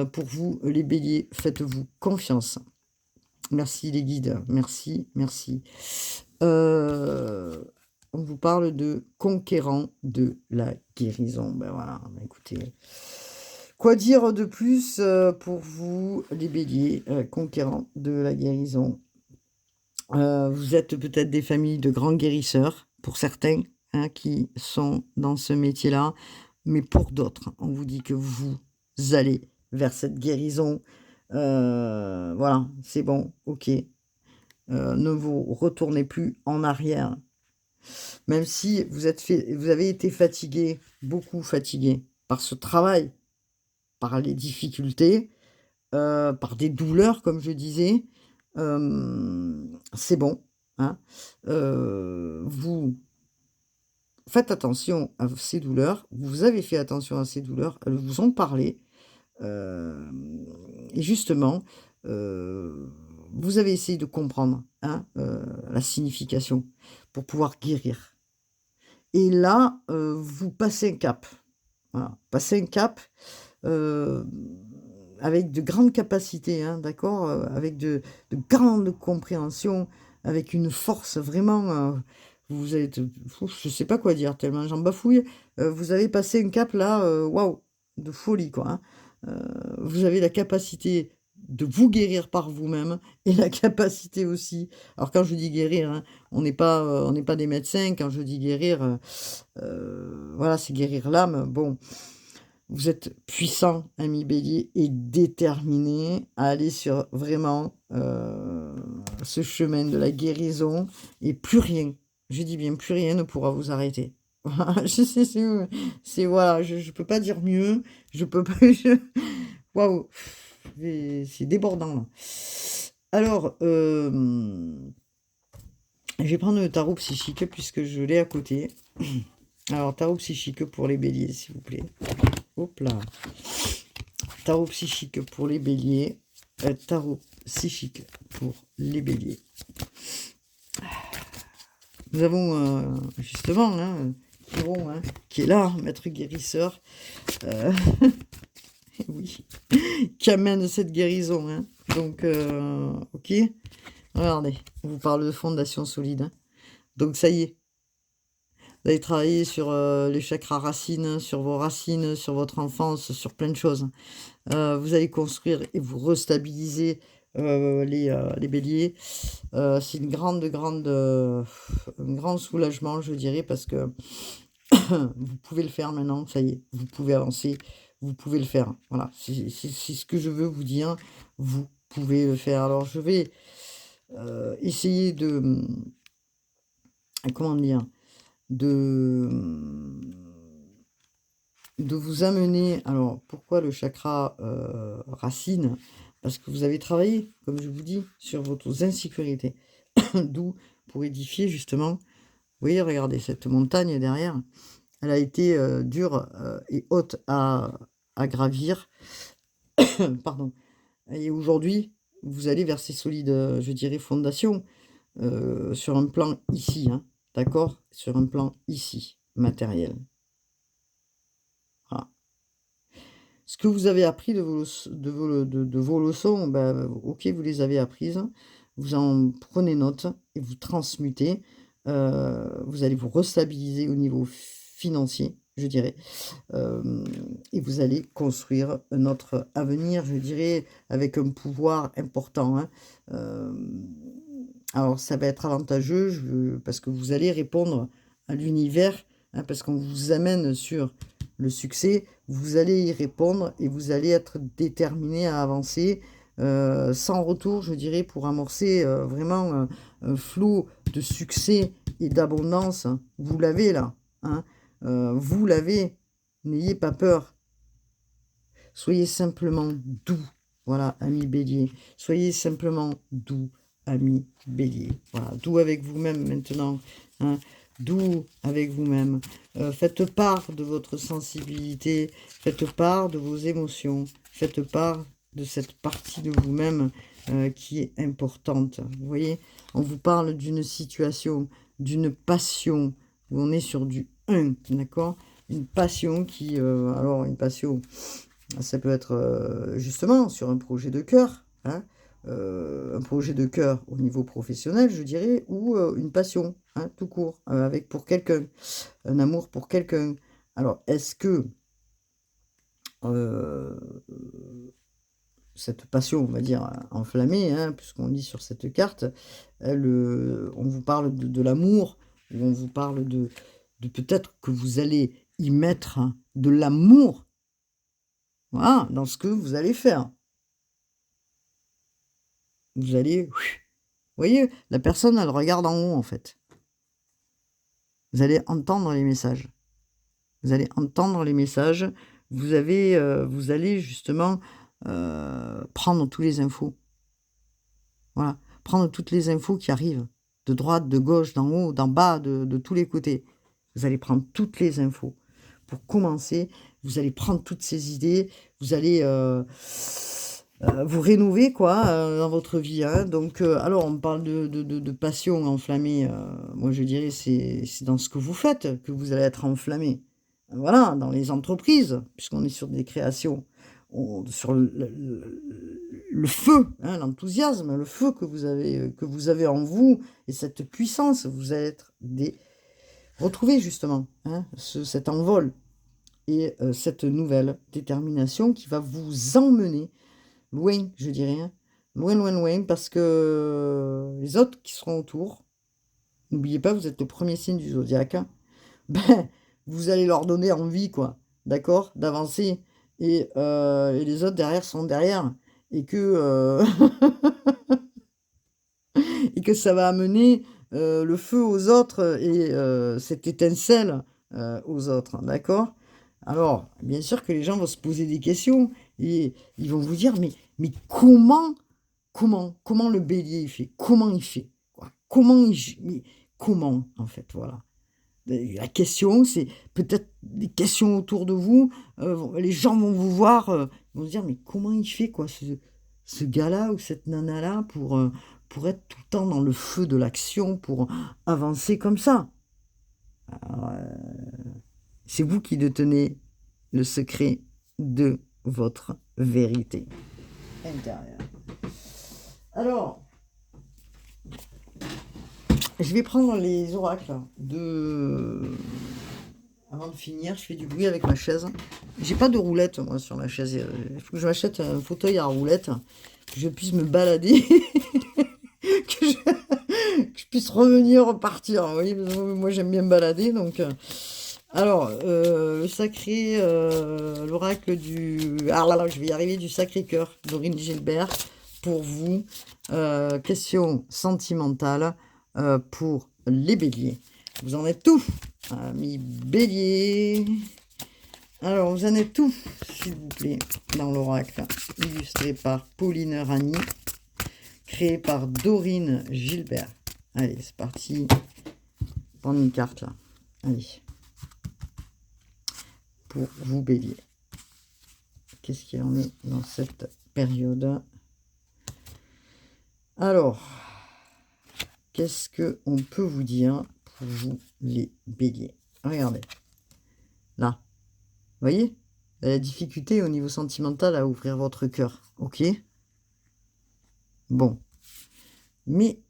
pour vous les béliers, faites-vous confiance. Merci les guides, merci, merci. On vous parle de conquérant de la guérison. Ben voilà, ben écoutez, quoi dire de plus pour vous, les béliers, conquérants de la guérison? Vous êtes peut-être des familles de grands guérisseurs, pour certains, hein, qui sont dans ce métier-là, mais pour d'autres, on vous dit que vous allez vers cette guérison. Voilà, c'est bon, ok. Ne vous retournez plus en arrière. Même si vous avez été fatigué, beaucoup fatigué par ce travail, par les difficultés, par des douleurs, comme je disais, c'est bon, hein. Vous faites attention à ces douleurs. Vous avez fait attention à ces douleurs. Elles vous ont parlé. Et justement, vous avez essayé de comprendre, hein, la signification pour pouvoir guérir. Et là, vous passez un cap. Voilà, passez un cap avec de grandes capacités, hein, d'accord, avec de grandes compréhensions, avec une force vraiment. Vous êtes, je sais pas quoi dire tellement j'en bafouille. Vous avez passé un cap là, waouh, de folie quoi, hein. Vous avez la capacité de vous guérir par vous-même et la capacité aussi. Alors quand je dis guérir, hein, on n'est pas des médecins. Quand je dis guérir, voilà, c'est guérir l'âme. Bon. Vous êtes puissant, ami bélier, et déterminé à aller sur vraiment ce chemin de la guérison. Et plus rien, je dis bien plus rien ne pourra vous arrêter. Voilà, je peux pas dire mieux. Je peux pas... Waouh, c'est débordant là. Alors, je vais prendre le tarot psychique puisque je l'ai à côté. Alors, tarot psychique pour les béliers, s'il vous plaît. Hop là. Tarot psychique pour les béliers. Tarot psychique pour les béliers. Nous avons justement Chiron, hein, qui est là, maître guérisseur. Oui, qui amène cette guérison, hein. Donc, ok. Regardez, on vous parle de fondation solide, hein. Donc ça y est. Vous allez travailler sur les chakras racines, sur vos racines, sur votre enfance, sur plein de choses. Vous allez construire et vous restabiliser les béliers. C'est un grand soulagement, je dirais, parce que vous pouvez le faire maintenant, ça y est, vous pouvez avancer, vous pouvez le faire. Voilà, c'est ce que je veux vous dire, vous pouvez le faire. Alors je vais essayer de, comment dire, de, de vous amener. Alors pourquoi le chakra racine? Parce que vous avez travaillé, comme je vous dis, sur vos insécurités. D'où pour édifier justement. Vous voyez, regardez cette montagne derrière. Elle a été dure et haute à gravir. Pardon. Et aujourd'hui, vous allez vers ces solides, je dirais, fondations sur un plan ici, hein, d'accord? Sur un plan ici, matériel. Voilà. Ce que vous avez appris de vos leçons, ben, ok, vous les avez apprises. Vous en prenez note et vous transmutez. Vous allez vous restabiliser au niveau financier, je dirais. Et vous allez construire un autre avenir, je dirais, avec un pouvoir important. Hein. Alors, ça va être avantageux parce que vous allez répondre à l'univers, hein, parce qu'on vous amène sur le succès, vous allez y répondre et vous allez être déterminé à avancer sans retour, je dirais, pour amorcer vraiment un flot de succès et d'abondance. Vous l'avez là, hein. Vous l'avez, n'ayez pas peur. Soyez simplement doux. Voilà, ami Bélier. Soyez simplement doux, ami Bélier. Voilà, doux avec vous-même maintenant. Hein. Doux avec vous-même. Faites part de votre sensibilité. Faites part de vos émotions. Faites part de cette partie de vous-même qui est importante. Vous voyez, on vous parle d'une situation, d'une passion, où on est sur du 1, d'accord? Une passion qui... alors, une passion, ça peut être justement sur un projet de cœur, hein, un projet de cœur au niveau professionnel, je dirais, ou une passion, hein, tout court, avec pour quelqu'un, un amour pour quelqu'un. Alors, est-ce que cette passion, on va dire, enflammée, hein, puisqu'on lit sur cette carte, on vous parle de l'amour, ou on vous parle de peut-être que vous allez y mettre de l'amour, voilà, dans ce que vous allez faire. Vous allez... Vous voyez, la personne, elle regarde en haut, en fait. Vous allez entendre les messages. Vous allez entendre les messages. Vous allez justement prendre tous les infos. Voilà. Prendre toutes les infos qui arrivent. De droite, de gauche, d'en haut, d'en bas, de tous les côtés. Vous allez prendre toutes les infos. Pour commencer, vous allez prendre toutes ces idées. Vous allez... vous rénover quoi dans votre vie, hein. Donc alors on parle de passion enflammée, moi je dirais c'est dans ce que vous faites que vous allez être enflammé, voilà, dans les entreprises puisqu'on est sur des créations, sur le feu, hein, l'enthousiasme, le feu que vous avez en vous et cette puissance, vous allez être retrouver justement, hein, cet envol et cette nouvelle détermination qui va vous emmener loin, je dirais, hein. Loin, loin, loin, parce que les autres qui seront autour, n'oubliez pas, vous êtes le premier signe du zodiaque, hein, ben, vous allez leur donner envie, quoi, d'accord, d'avancer. Et les autres derrière sont derrière. Et que, et que ça va amener le feu aux autres et cette étincelle aux autres, d'accord? Alors, bien sûr que les gens vont se poser des questions et ils vont vous dire, mais comment le bélier il fait? Comment il fait? Quoi? Comment, en fait, voilà. La question, c'est peut-être des questions autour de vous, les gens vont vous voir, ils vont se dire, mais comment il fait, quoi, ce gars-là ou cette nana-là pour être tout le temps dans le feu de l'action, pour avancer comme ça? Alors, c'est vous qui détenez le secret de votre vérité intérieure. Alors, je vais prendre les oracles avant de finir, je fais du bruit avec ma chaise. J'ai pas de roulette, moi, sur ma chaise. Il faut que je m'achète un fauteuil à roulette, que je puisse me balader, que je puisse revenir, repartir. Vous voyez, moi, j'aime bien me balader, donc... Alors, le sacré, l'oracle du... Ah là là, je vais y arriver, du Sacré-Cœur, Dorine Gilbert, pour vous. Question sentimentale pour les béliers. Vous en êtes tous, amis béliers. Alors, vous en êtes tous, s'il vous plaît, dans l'oracle, illustré par Pauline Rani, créé par Dorine Gilbert. Allez, c'est parti. Prendre une carte, là. Allez. Pour vous, bélier. Qu'est-ce qu'il en est dans cette période? Alors, qu'est-ce qu'on peut vous dire pour vous, les béliers? Regardez. Là. Vous voyez? La difficulté au niveau sentimental à ouvrir votre cœur. Ok? Bon. Mais,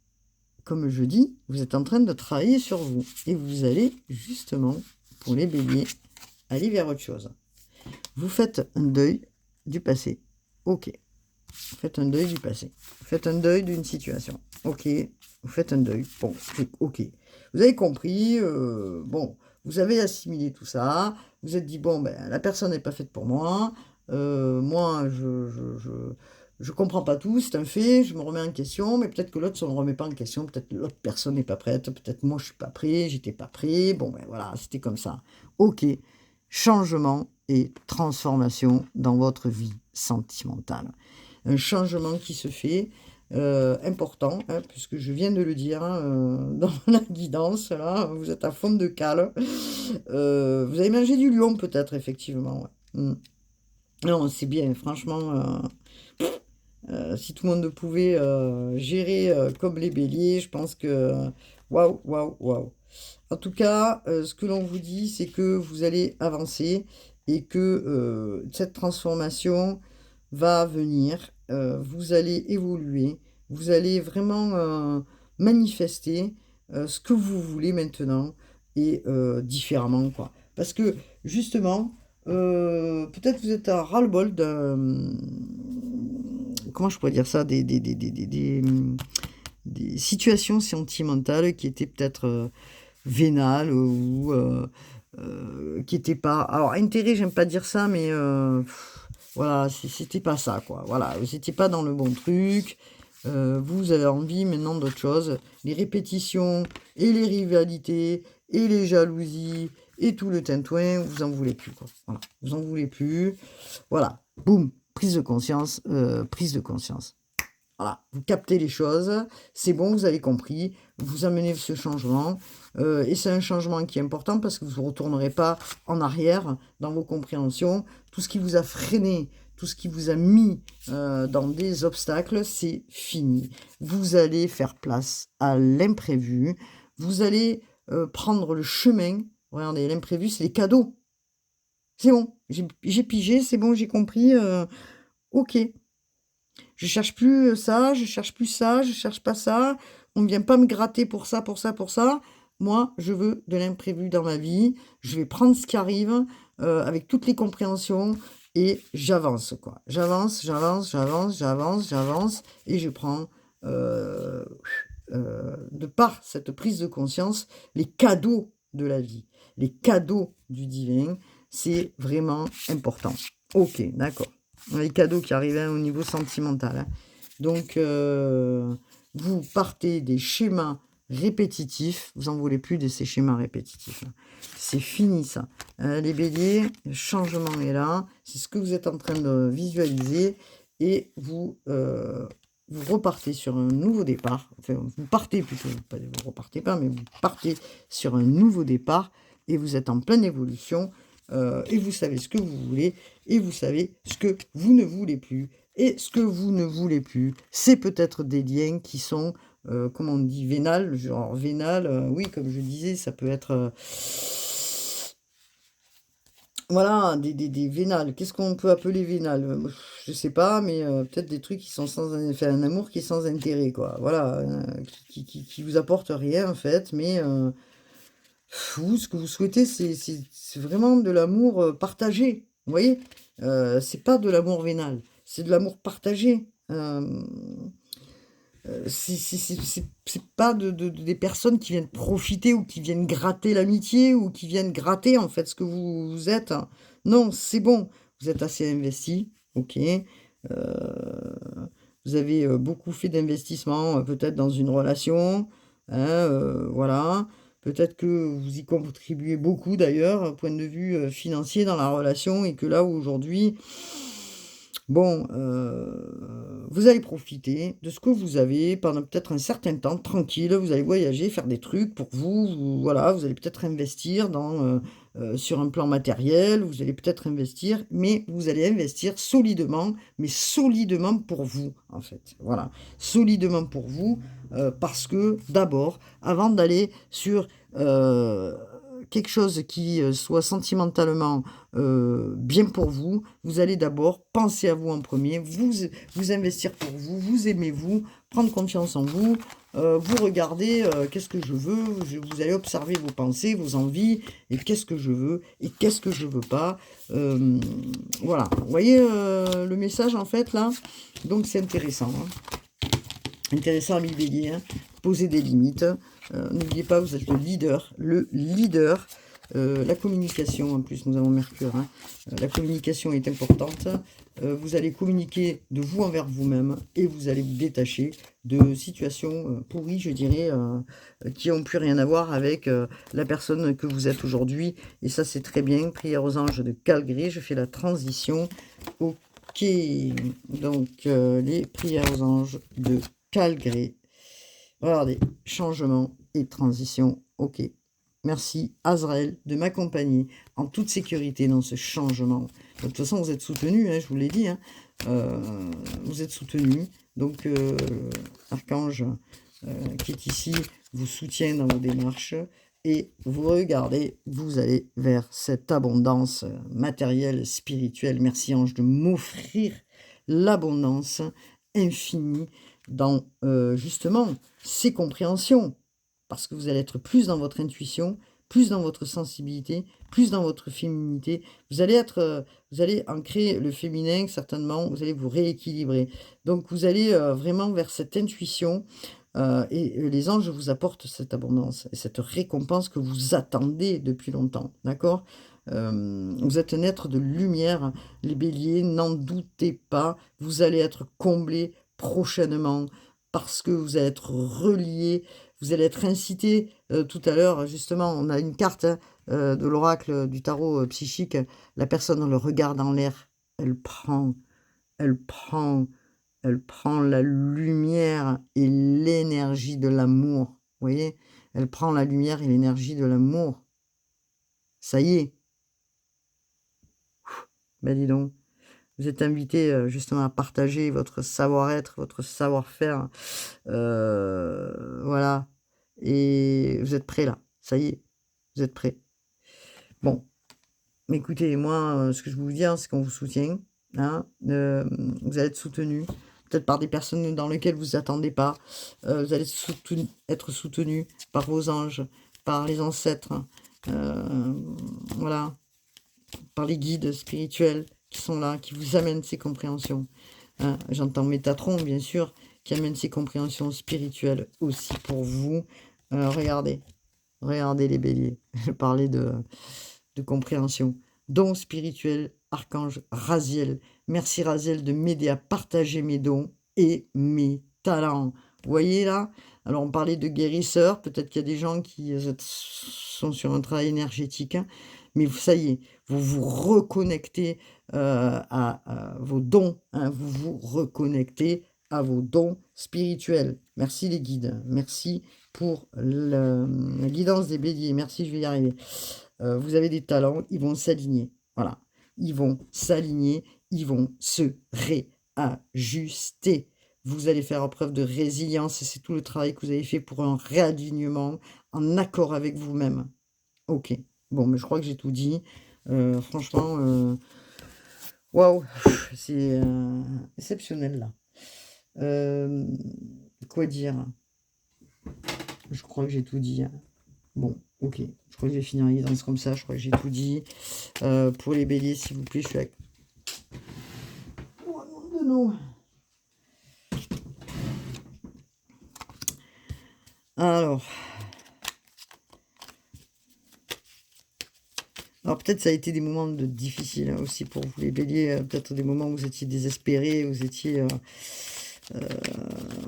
comme je dis, vous êtes en train de travailler sur vous. Et vous allez, justement, pour les béliers, aller vers autre chose. Vous faites un deuil du passé. Ok. Vous faites un deuil du passé. Vous faites un deuil d'une situation. Ok. Vous faites un deuil. Bon, ok. Vous avez compris. Bon, vous avez assimilé tout ça. Vous êtes dit, bon, ben, la personne n'est pas faite pour moi. Moi, je comprends pas tout. C'est un fait. Je me remets en question. Mais peut-être que l'autre ne se remet pas en question. Peut-être que l'autre personne n'est pas prête. Peut-être moi, je suis pas prêt. J'étais pas prêt. Bon, ben voilà, c'était comme ça. Ok. Changement et transformation dans votre vie sentimentale. Un changement qui se fait, important, hein, puisque je viens de le dire, hein, dans la guidance, là, vous êtes à fond de cale. Vous avez mangé du lion, peut-être, effectivement. Ouais. Non, c'est bien, franchement, si tout le monde pouvait gérer comme les béliers, je pense que... Waouh, waouh, waouh. En tout cas, ce que l'on vous dit, c'est que vous allez avancer et que cette transformation va venir. Vous allez évoluer. Vous allez vraiment manifester ce que vous voulez maintenant et différemment, quoi. Parce que, justement, peut-être vous êtes à ras-le-bol de... Comment je pourrais dire ça? Des situations sentimentales qui étaient peut-être vénales ou qui n'étaient pas... Alors, intérêt, j'aime pas dire ça, mais voilà, c'était pas ça, quoi. Voilà, vous n'étiez pas dans le bon truc. Vous avez envie maintenant d'autre chose. Les répétitions et les rivalités et les jalousies et tout le tintouin, vous en voulez plus, quoi. Voilà, vous en voulez plus. Voilà, boum, prise de conscience, prise de conscience. Voilà, vous captez les choses, c'est bon, vous avez compris, vous amenez ce changement, et c'est un changement qui est important parce que vous ne retournerez pas en arrière dans vos compréhensions. Tout ce qui vous a freiné, tout ce qui vous a mis dans des obstacles, c'est fini. Vous allez faire place à l'imprévu, vous allez prendre le chemin. Regardez, l'imprévu, c'est les cadeaux. C'est bon, j'ai pigé, c'est bon, j'ai compris, ok. Je cherche plus ça, je cherche plus ça, je cherche pas ça. On ne vient pas me gratter pour ça, pour ça, pour ça. Moi, je veux de l'imprévu dans ma vie. Je vais prendre ce qui arrive avec toutes les compréhensions et j'avance, quoi. J'avance, j'avance, j'avance, j'avance, j'avance et je prends, de par cette prise de conscience, les cadeaux de la vie, les cadeaux du divin. C'est vraiment important. Ok, d'accord. Les cadeaux qui arrivaient au niveau sentimental. Hein. Donc, vous partez des schémas répétitifs. Vous n'en voulez plus de ces schémas répétitifs. Hein. C'est fini, ça. Les béliers, le changement est là. C'est ce que vous êtes en train de visualiser. Et vous repartez sur un nouveau départ. Enfin, vous partez plutôt. Vous repartez pas, mais vous partez sur un nouveau départ. Et vous êtes en pleine évolution. Et vous savez ce que vous voulez, et vous savez ce que vous ne voulez plus. Et ce que vous ne voulez plus, c'est peut-être des liens qui sont, comment on dit, vénales, genre vénales, oui, comme je disais, ça peut être, voilà, des vénales. Qu'est-ce qu'on peut appeler vénales? Je sais pas, mais peut-être des trucs qui sont sans... Enfin, un amour qui est sans intérêt, quoi. Voilà, qui vous apporte rien, en fait, mais... Vous, ce que vous souhaitez, c'est vraiment de l'amour partagé. Vous voyez? C'est pas de l'amour vénal, c'est de l'amour partagé. c'est pas des personnes qui viennent profiter ou qui viennent gratter l'amitié ou qui viennent gratter, en fait, ce que vous êtes. Non, c'est bon. Vous êtes assez investi, OK. Vous avez, beaucoup fait d'investissements, peut-être dans une relation, hein, voilà. Peut-être que vous y contribuez beaucoup d'ailleurs, au point de vue, financier dans la relation et que là, aujourd'hui, bon, vous allez profiter de ce que vous avez pendant peut-être un certain temps, tranquille. Vous allez voyager, faire des trucs pour vous, voilà, vous allez peut-être investir sur un plan matériel, vous allez peut-être investir, mais vous allez investir solidement, mais solidement pour vous, en fait. Voilà, solidement pour vous, parce que d'abord, avant d'aller sur, quelque chose qui, soit sentimentalement, bien pour vous, vous allez d'abord penser à vous en premier, vous investir pour vous, vous aimez vous, prendre confiance en vous, vous regardez, qu'est-ce que je veux, vous allez observer vos pensées, vos envies, et qu'est-ce que je veux, et qu'est-ce que je veux pas. Voilà, vous voyez le message en fait là? Donc c'est intéressant, hein. Intéressant, ami Bélier, hein. Posez des limites. N'oubliez pas, vous êtes le leader. Le leader. La communication, en plus, nous avons Mercure. Hein. La communication est importante. Vous allez communiquer de vous envers vous-même et vous allez vous détacher de situations pourries, je dirais, qui n'ont plus rien à voir avec la personne que vous êtes aujourd'hui. Et ça, c'est très bien. Prière aux anges de Calgré. Je fais la transition. Ok. Donc, les prières aux anges de Calgré. Regardez, changement et transition, ok. Merci Azraël de m'accompagner en toute sécurité dans ce changement. De toute façon, vous êtes soutenu, hein, je vous l'ai dit. Hein. Vous êtes soutenu. Donc, l'archange qui est ici vous soutient dans vos démarches. Et vous regardez, vous allez vers cette abondance matérielle, spirituelle. Merci ange de m'offrir l'abondance infinie dans justement ces compréhensions, parce que vous allez être plus dans votre intuition, plus dans votre sensibilité, plus dans votre féminité. Vous allez ancrer le féminin certainement, vous allez vous rééquilibrer. Donc vous allez vraiment vers cette intuition et les anges vous apportent cette abondance et cette récompense que vous attendez depuis longtemps, d'accord? Vous êtes un être de lumière, les béliers, n'en doutez pas, vous allez être comblés prochainement parce que vous allez être reliés, vous allez être incités. Tout à l'heure, justement, on a une carte hein, de l'oracle du tarot psychique, la personne le regarde en l'air, elle prend, elle prend, elle prend la lumière et l'énergie de l'amour, vous voyez? Elle prend la lumière et l'énergie de l'amour. Ça y est. Ben dis donc. Vous êtes invité justement à partager votre savoir-être, votre savoir-faire. Voilà. Et vous êtes prêts là. Ça y est. Vous êtes prêts. Bon. Mais écoutez, moi, ce que je peux vous dire, c'est qu'on vous soutient. Hein. Vous allez être soutenu. Peut-être par des personnes dans lesquelles vous attendez pas. Vous allez être soutenu par vos anges, par les ancêtres. Voilà. Par les guides spirituels qui sont là, qui vous amènent ces compréhensions. Hein. J'entends Métatron, bien sûr, qui amène ces compréhensions spirituelles aussi pour vous. Regardez les béliers. Je parlais de compréhension. Don spirituel, archange Raziel. Merci Raziel de m'aider à partager mes dons et mes talents. Vous voyez là? Alors on parlait de guérisseur, peut-être qu'il y a des gens qui sont sur un travail énergétique, hein, mais ça y est, vous vous reconnectez à vos dons, hein, vous vous reconnectez à vos dons spirituels. Merci les guides, merci pour la guidance des béliers, merci, je vais y arriver. Vous avez des talents, ils vont s'aligner, voilà, ils vont s'aligner, ils vont se réajuster. Vous allez faire preuve de résilience et c'est tout le travail que vous avez fait pour un réalignement en accord avec vous-même. Ok, bon, mais je crois que j'ai tout dit. Franchement, waouh, c'est exceptionnel là. Quoi dire? Je crois que j'ai tout dit. Bon, ok. Je crois que je vais finir la guidance comme ça. Je crois que j'ai tout dit. Pour les béliers, s'il vous plaît, je suis avec... Oh non, non. Alors, peut-être ça a été des moments difficiles hein, aussi pour vous les béliers, peut-être des moments où vous étiez désespérés, vous étiez...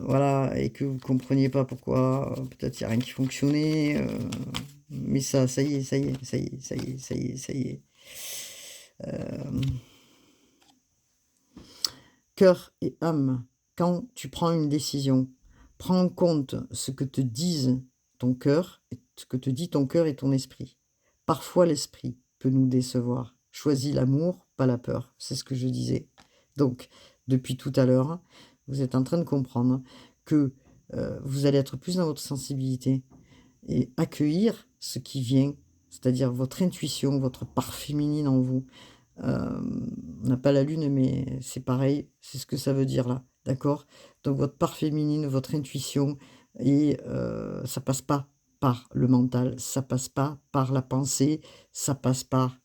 voilà, et que vous compreniez pas pourquoi, peut-être il n'y a rien qui fonctionnait, mais ça y est, ça y est, ça y est, ça y est, ça y est, ça y est. Cœur et âme, quand tu prends une décision, prends en compte ce que te disent ton cœur, et ce que te dit ton cœur et ton esprit. Parfois l'esprit peut nous décevoir. Choisis l'amour, pas la peur, c'est ce que je disais. Donc, depuis tout à l'heure, vous êtes en train de comprendre que vous allez être plus dans votre sensibilité et accueillir ce qui vient, c'est-à-dire votre intuition, votre part féminine en vous. On n'a pas la lune, mais c'est pareil, c'est ce que ça veut dire là, d'accord? Donc votre part féminine, votre intuition, et ça passe pas par le mental, ça passe pas par la pensée, ça passe par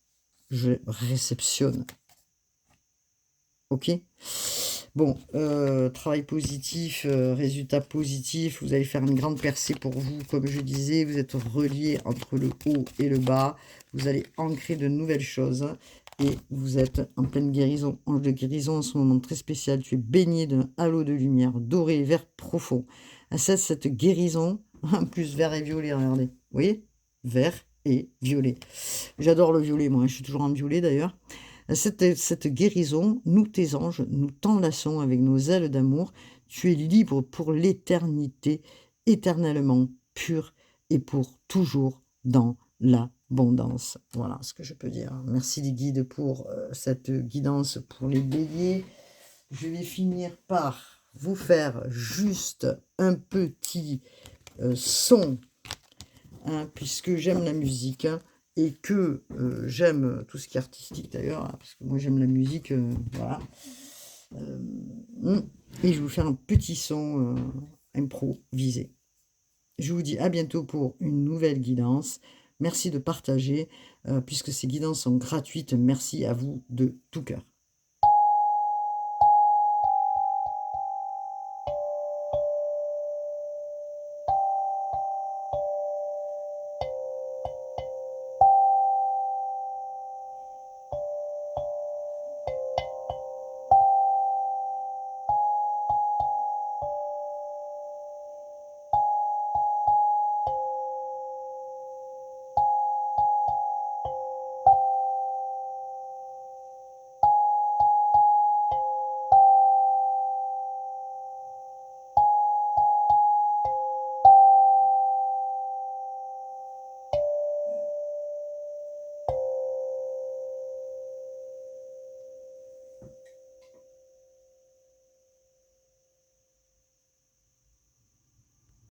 je réceptionne. OK? Bon, travail positif, résultat positif, vous allez faire une grande percée pour vous, comme je disais, vous êtes reliés entre le haut et le bas, vous allez ancrer de nouvelles choses et vous êtes en pleine guérison, ange de guérison en ce moment très spécial, tu es baigné d'un halo de lumière doré, vert profond. Cette guérison, en plus vert et violet, regardez, vous voyez? Vert et violet. J'adore le violet, moi, je suis toujours en violet d'ailleurs. Cette guérison, nous tes anges, nous t'enlaçons avec nos ailes d'amour. Tu es libre pour l'éternité, éternellement pur et pour toujours dans l'abondance. Voilà ce que je peux dire. Merci les guides pour cette guidance pour les béliers. Je vais finir par vous faire juste un petit son, hein, puisque j'aime la musique. Hein, et que j'aime tout ce qui est artistique d'ailleurs, hein, parce que moi j'aime la musique, voilà. Et je vais vous faire un petit son improvisé. Je vous dis à bientôt pour une nouvelle guidance. Merci de partager, puisque ces guidances sont gratuites. Merci à vous de tout cœur.